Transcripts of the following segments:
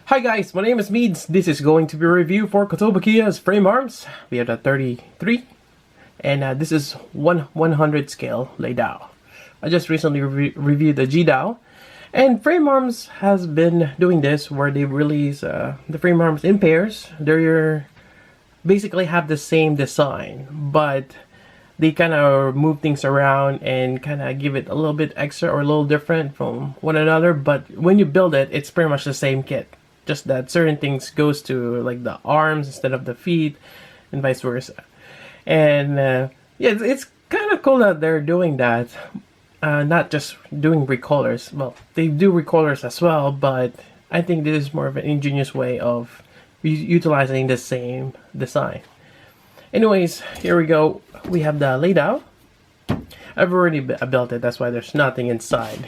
Hi guys, my name is Meads. This is going to be a review for Kotobukiya's frame arms. We have the 33, and this is 1/100 scale Lei-Dao. I just recently reviewed the Ji-Dao, and frame arms has been doing this where they release the frame arms in pairs. They basically have the same design, but they kind of move things around and kind of give it a little bit extra or a little different from one another. But when you build it, it's pretty much the same kit. Just that certain things goes to like the arms instead of the feet, and vice versa. And yeah, it's kind of cool that they're doing that. Not just doing recolors. Well, they do recolors as well, but I think this is more of an ingenious way of utilizing the same design. Anyways, here we go. We have the Lei-Dao. I've already built it, that's why there's nothing inside.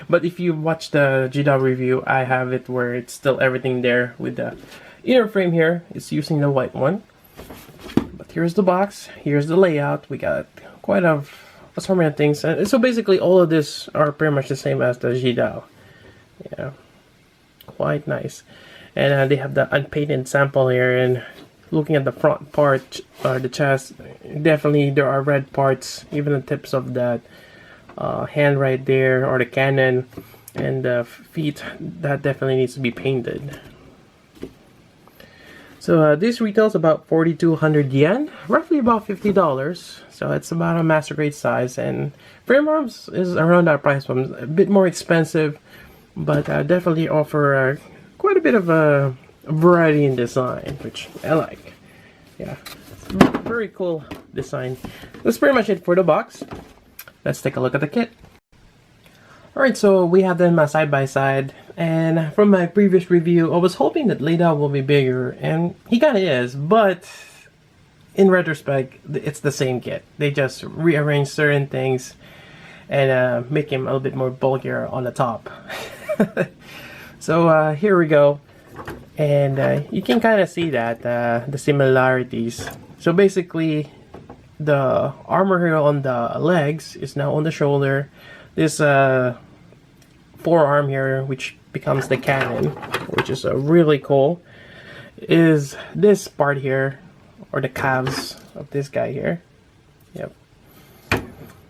But if you watch the Ji-Dao review, I have it where it's still everything there with the inner frame here. It's using the white one. But here's the box. Here's the layout. We got quite a assortment of things. And so basically all of this are pretty much the same as the Ji-Dao. Yeah, quite nice. And they have the unpainted sample here, and looking at the front part, the chest, definitely there are red parts, even the tips of that hand right there, or the cannon, and the feet, that definitely needs to be painted. So this retails about 4,200 yen, roughly about $50. So it's about a master grade size, and frame arms is around that price point, a bit more expensive, but definitely offer quite a bit of a variety in design, which I like. Yeah, very cool design. That's pretty much it for the box. Let's take a look at the kit. Alright, so we have them side by side, and from my previous review I was hoping that Lei-Dao will be bigger, and he kinda is, but in retrospect it's the same kit. They just rearrange certain things and make him a little bit more bulkier on the top. So here we go. And you can kind of see that the similarities. So basically, the armor here on the legs is now on the shoulder. This forearm here, which becomes the cannon, which is really cool, is this part here, or the calves of this guy here. Yep.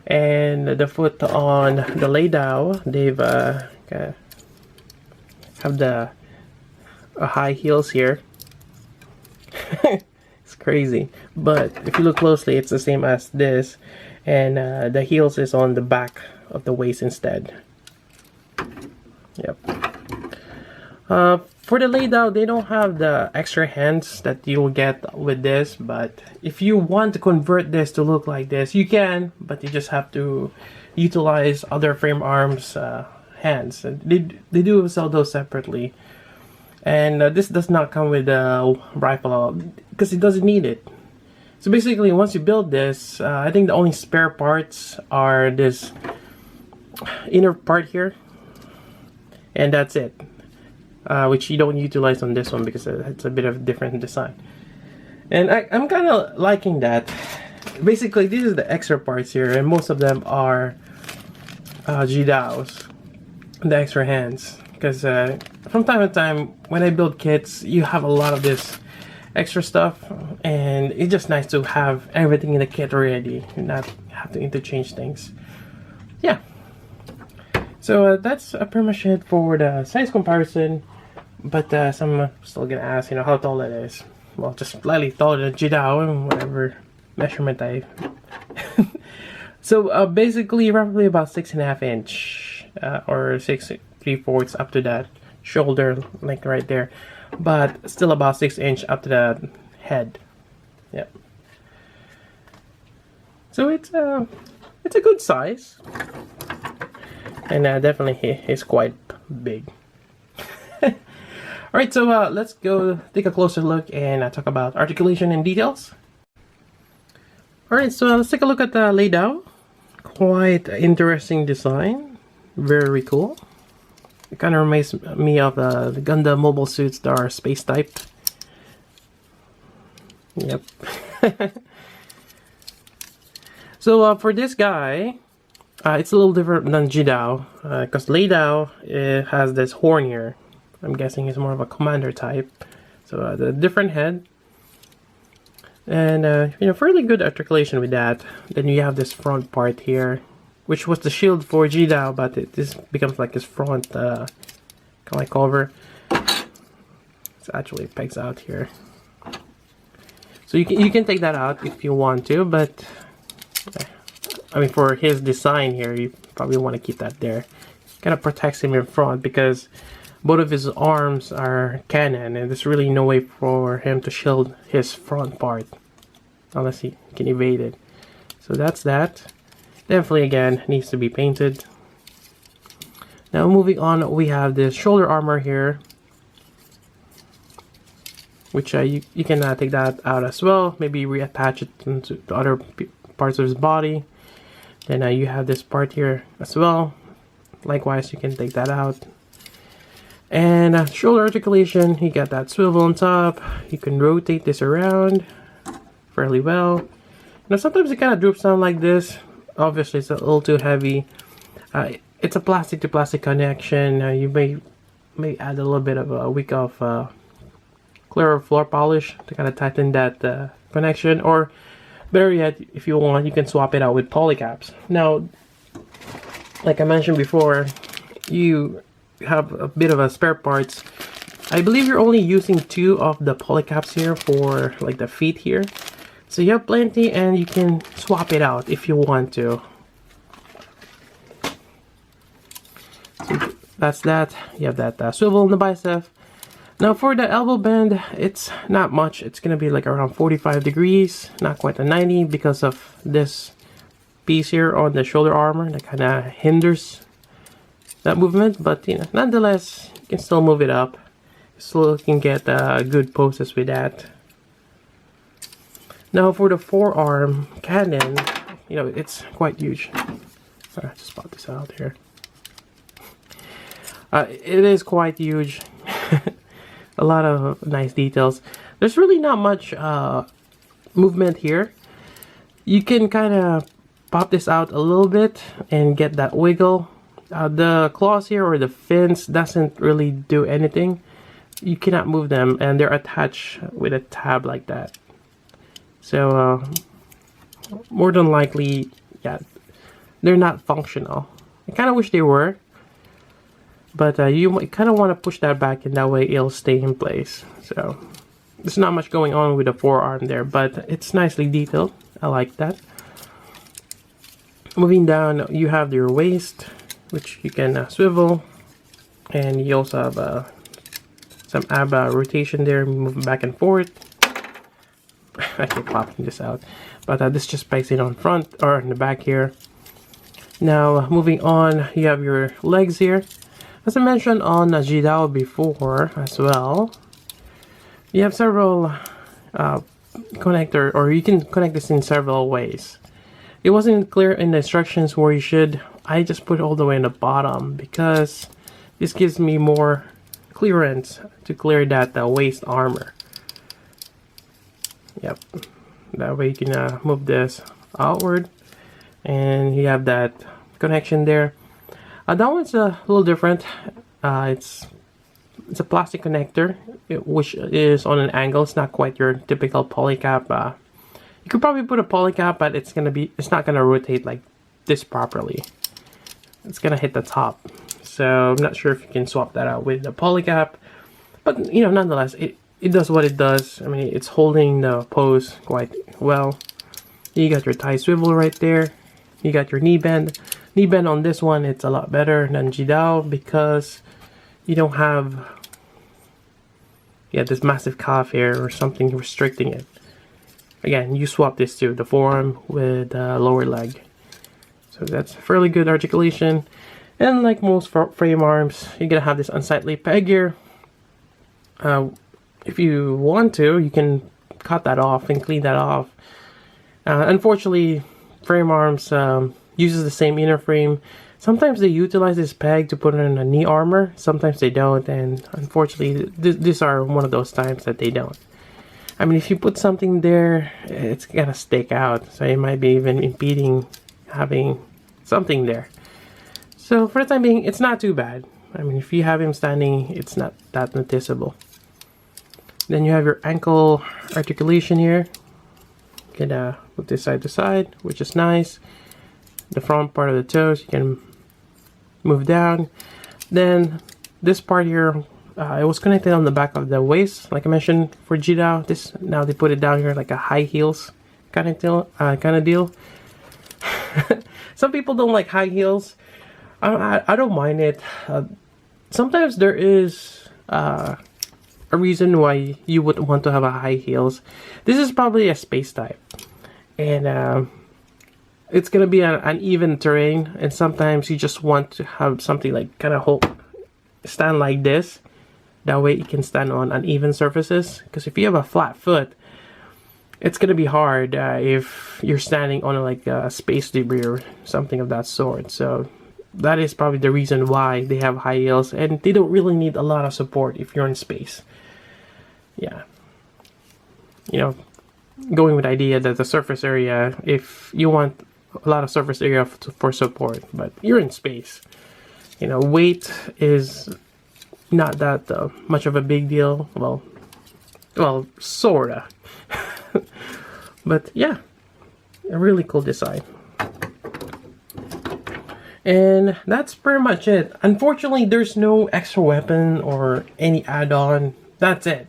And the foot on the Lei-Dao, they've have the high heels here. It's crazy, but if you look closely, it's the same as this, and the heels is on the back of the waist instead. Yep. For the Lei-Dao, they don't have the extra hands that you'll get with this, but if you want to convert this to look like this, you can, but you just have to utilize other frame arms hands. They do sell those separately. And this does not come with a rifle because it doesn't need it. So basically, once you build this, I think the only spare parts are this inner part here, and that's it, which you don't utilize on this one because it's a bit of a different design. And I'm kind of liking that. Basically, these are the extra parts here, and most of them are Ji-Daos, the extra hands. Because from time to time, when I build kits, you have a lot of this extra stuff, and it's just nice to have everything in the kit already and not have to interchange things. Yeah. So that's pretty much it for the size comparison. But some still gonna ask, how tall it is. Well, just slightly taller than Ji-Dao and whatever measurement I. So basically, roughly about 6.5 inch or 6.75 up to that shoulder length right there, but still about 6 inch up to the head. Yep. So it's a good size, and definitely he's quite big. All right, so let's go take a closer look and talk about articulation and details. All right, so let's take a look at the Lei-Dao. Quite interesting design, very cool. It kind of reminds me of the Gundam mobile suits that are space type. Yep. So for this guy, it's a little different than Ji-Dao, because Lei-Dao has this horn here, I'm guessing he's more of a commander type. So the different head. And you know, fairly good articulation with that. Then you have this front part here, which was the shield for Ji-Dao, but this becomes like his front kind of like cover. It's actually pegs out here. So you can take that out if you want to, but I mean, for his design here, you probably want to keep that there. Kind of protects him in front because both of his arms are cannon, and there's really no way for him to shield his front part unless he can evade it. So that's that. Definitely, again, needs to be painted. Now moving on, we have this shoulder armor here, which you can take that out as well. Maybe reattach it to the other parts of his body. Then you have this part here as well. Likewise, you can take that out. And shoulder articulation, you got that swivel on top. You can rotate this around fairly well. Now sometimes it kind of droops down like this. Obviously, it's a little too heavy. It's a plastic to plastic connection. You may add a little bit of a wick of clear floor polish to kind of tighten that connection, or better yet, if you want, you can swap it out with polycaps. Now, like I mentioned before, you have a bit of a spare parts. I believe you're only using 2 of the polycaps here for like the feet here, so you have plenty, and you can swap it out if you want to. So that's that. You have that swivel in the bicep. Now for the elbow bend, it's not much. It's gonna be like around 45 degrees, not quite a 90, because of this piece here on the shoulder armor that kind of hinders that movement. But you know, nonetheless, you can still move it up. Still can get good poses with that. Now for the forearm cannon, you know, it's quite huge. Sorry, just spot this out here. It is quite huge. A lot of nice details. There's really not much movement here. You can kind of pop this out a little bit and get that wiggle. The claws here, or the fins, doesn't really do anything. You cannot move them, and they're attached with a tab like that. So more than likely, yeah, they're not functional. I kind of wish they were. But you kind of want to push that back, and that way it'll stay in place. So there's not much going on with the forearm there, but it's nicely detailed. I like that. Moving down, you have your waist, which you can swivel, and you also have some ab rotation there, moving back and forth. I keep popping this out, but this just pegs it on front or in the back here. Now moving on, you have your legs here. As I mentioned on Ji-Dao before as well, you have several connector, or you can connect this in several ways. It wasn't clear in the instructions where you should. I just put it all the way in the bottom because this gives me more clearance to clear that waist armor. Yep, that way you can move this outward, and you have that connection there. That one's a little different. It's a plastic connector, which is on an angle. It's not quite your typical polycap. You could probably put a polycap, but it's not gonna rotate like this properly. It's gonna hit the top. So I'm not sure if you can swap that out with the polycap, but you know, nonetheless, it does what it does. I mean, it's holding the pose quite well. You got your thigh swivel right there. You got your knee bend. Knee bend on this one, it's a lot better than Ji-Dao because you don't have this massive calf here or something restricting it. Again, you swap this to the forearm with the lower leg. So that's fairly good articulation. And like most frame arms, you're gonna have this unsightly peg here. If you want to, you can cut that off and clean that off. Unfortunately, frame arms uses the same inner frame. Sometimes they utilize this peg to put in a knee armor, sometimes they don't, and unfortunately these are one of those times that they don't. I mean, if you put something there, it's gonna stick out, so it might be even impeding having something there. So for the time being, it's not too bad. I mean, if you have him standing, it's not that noticeable. Then you have your ankle articulation here. You can put this side to side, which is nice. The front part of the toes, you can move down. Then this part here, it was connected on the back of the waist, like I mentioned for Ji-Dao. This now they put it down here like a high heels kind of deal. Some people don't like high heels. I don't mind it. Sometimes there is a reason why you would want to have a high heels. This is probably a space type, and it's gonna be an uneven terrain, and sometimes you just want to have something like kind of stand like this. That way you can stand on uneven surfaces, because if you have a flat foot, it's gonna be hard if you're standing on like a space debris or something of that sort. So that is probably the reason why they have high heels, and they don't really need a lot of support if you're in space. Yeah, you know, going with the idea that the surface area, if you want a lot of surface area for support, but you're in space, you know, weight is not that much of a big deal. Well, sorta. But yeah, a really cool design. And that's pretty much it. Unfortunately, there's no extra weapon or any add-on. That's it.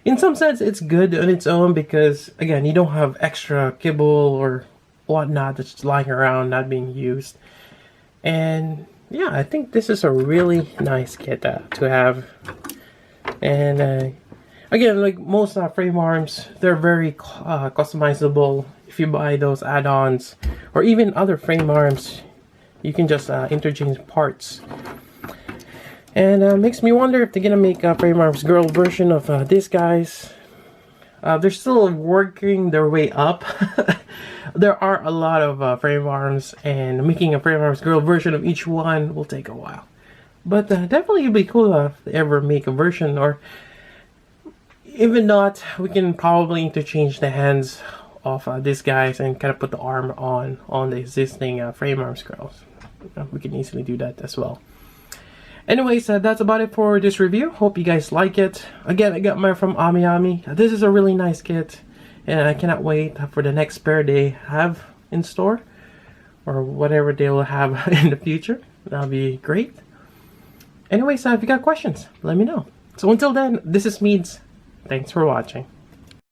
In some sense, it's good on its own because, again, you don't have extra kibble or whatnot that's just lying around not being used. And yeah, I think this is a really nice kit to have. And again, like most frame arms, they're very customizable. If you buy those add-ons or even other frame arms, you can just interchange parts. And makes me wonder if they're gonna make a frame arms girl version of these guys. They're still working their way up. There are a lot of frame arms, and making a frame arms girl version of each one will take a while. But definitely it'd be cool if they ever make a version, or even not, we can probably interchange the hands of these guys and kind of put the arm on the existing frame arms girls. We can easily do that as well. Anyways, that's about it for this review. Hope you guys like it. Again, I got mine from Amiami. This is a really nice kit, and I cannot wait for the next pair they have in store, or whatever they will have in the future. That'll be great. Anyways, if you got questions, let me know. So until then, this is Meads. Thanks for watching.